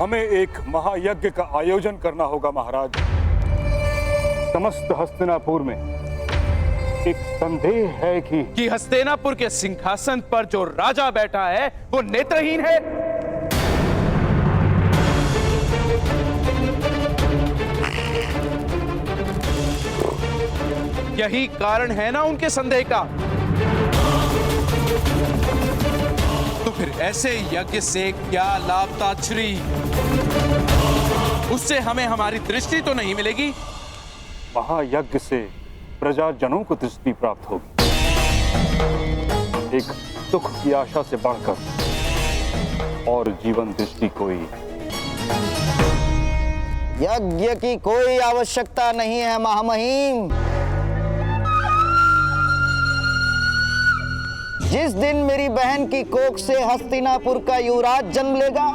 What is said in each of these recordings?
हमें एक महायज्ञ का आयोजन करना होगा महाराज। समस्त हस्तिनापुर में एक संदेह है कि हस्तिनापुर के सिंहासन पर जो राजा बैठा है वो नेत्रहीन है। यही कारण है ना उनके संदेह का। तो फिर ऐसे यज्ञ से क्या लाभ ताच्छ्री? उससे हमें हमारी दृष्टि तो नहीं मिलेगी। महायज्ञ से प्रजाजनों को दृष्टि प्राप्त होगी। एक सुख की आशा से बढ़कर और जीवन दृष्टि कोई। यज्ञ की कोई आवश्यकता नहीं है महामहिम। जिस दिन मेरी बहन की कोख से हस्तिनापुर का युवराज जन्म लेगा,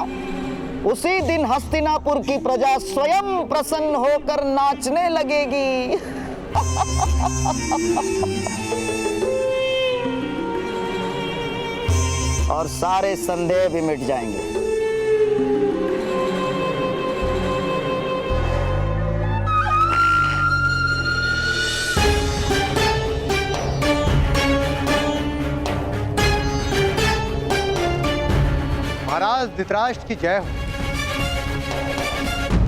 उसी दिन हस्तिनापुर की प्रजा स्वयं प्रसन्न होकर नाचने लगेगी। और सारे संदेह भी मिट जाएंगे। महाराज धृतराष्ट्र की जय हो।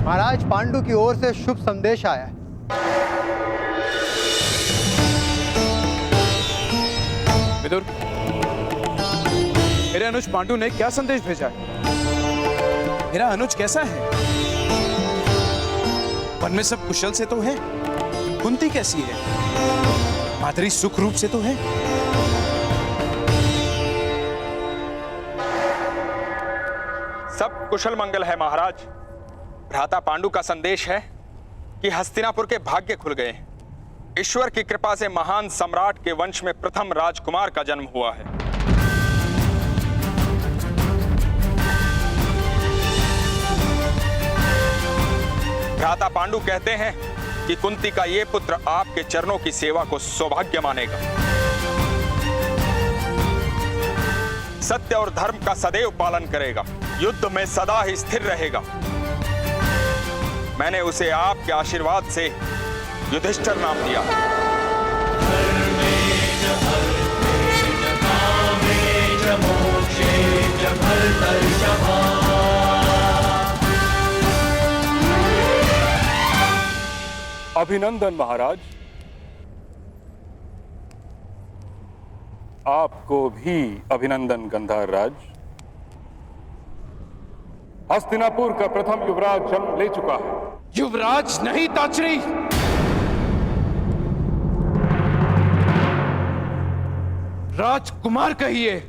महाराज पांडु की ओर से शुभ संदेश आया है। विदुर, मेरे अनुज पांडु ने क्या संदेश भेजा है? मेरा अनुज कैसा है? वन में सब कुशल से तो है? कुंती कैसी है? माधुरी सुख रूप से तो है? सब कुशल मंगल है महाराज। भ्राता पांडु का संदेश है कि हस्तिनापुर के भाग्य खुल गए। ईश्वर की कृपा से महान सम्राट के वंश में प्रथम राजकुमार का जन्म हुआ है। भ्राता पांडु कहते हैं कि कुंती का ये पुत्र आपके चरणों की सेवा को सौभाग्य मानेगा। सत्य और धर्म का सदैव पालन करेगा, युद्ध में सदा ही स्थिर रहेगा। मैंने उसे आपके आशीर्वाद से युधिष्ठिर नाम दिया। अभिनंदन महाराज। आपको भी अभिनंदन गंधार राज। हस्तिनापुर का प्रथम युवराज जन्म ले चुका है। युवराज नहीं ताच्छ्री, राजकुमार कहिए।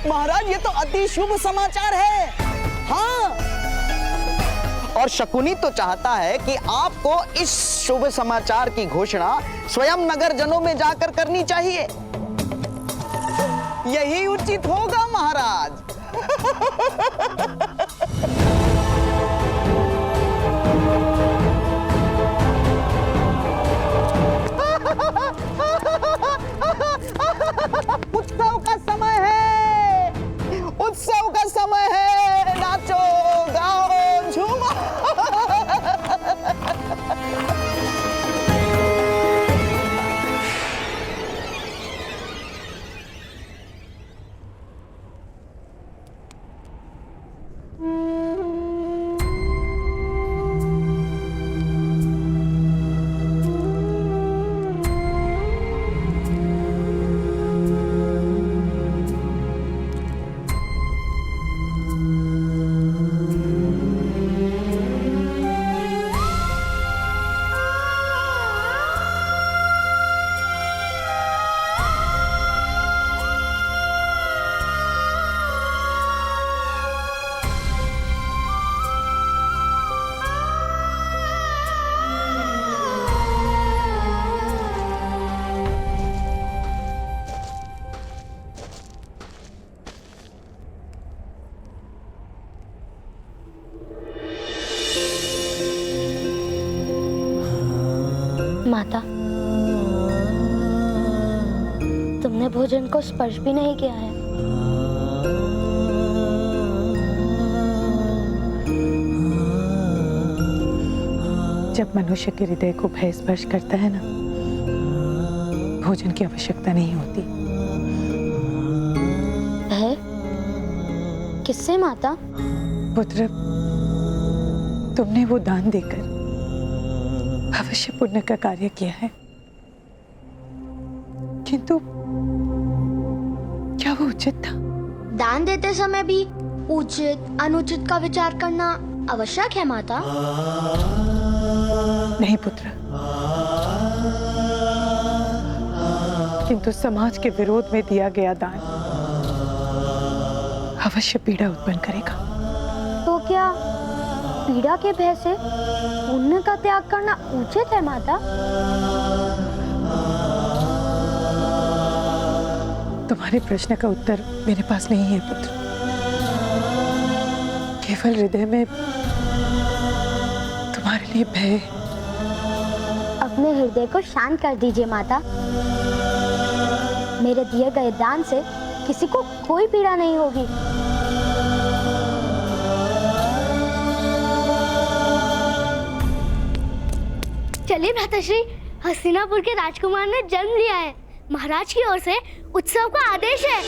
महाराज, ये तो अति शुभ समाचार है। हाँ, और शकुनी तो चाहता है कि आपको इस शुभ समाचार की घोषणा स्वयं नगर जनों में जाकर करनी चाहिए। यही उचित होगा महाराज। उत्सव का समय है, उत्सव का समय है। नाचो, गाओ, झूमो। माता, तुमने भोजन को स्पर्श भी नहीं किया है। जब मनुष्य के हृदय को भय स्पर्श करता है ना, भोजन की आवश्यकता नहीं होती। भय? किससे माता? पुत्र, तुमने वो दान देकर अवश्य पुण्य का कार्य किया है, किंतु क्या वो उचित था? दान देते समय भी उचित अनुचित का विचार करना आवश्यक है माता। नहीं पुत्र, किंतु समाज के विरोध में दिया गया दान अवश्य पीड़ा उत्पन्न करेगा। तो क्या पीड़ा के भय से पुण्य का त्याग करना उचित है माता? तुम्हारे प्रश्न का उत्तर मेरे पास नहीं है पुत्र। केवल हृदय में तुम्हारे लिए भय। अपने हृदय को शांत कर दीजिए माता। मेरे दिए गए दान से किसी को कोई पीड़ा नहीं होगी। चलिए भ्राताश्री, हस्तिनापुर के राजकुमार ने जन्म लिया है। महाराज की ओर से उत्सव का आदेश है।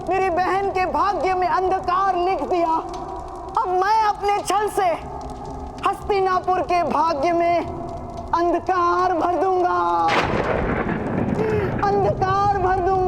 मेरी बहन के भाग्य में अंधकार लिख दिया। अब मैं अपने छल से हस्तिनापुर के भाग्य में अंधकार भर दूंगा, अंधकार भर दूंगा।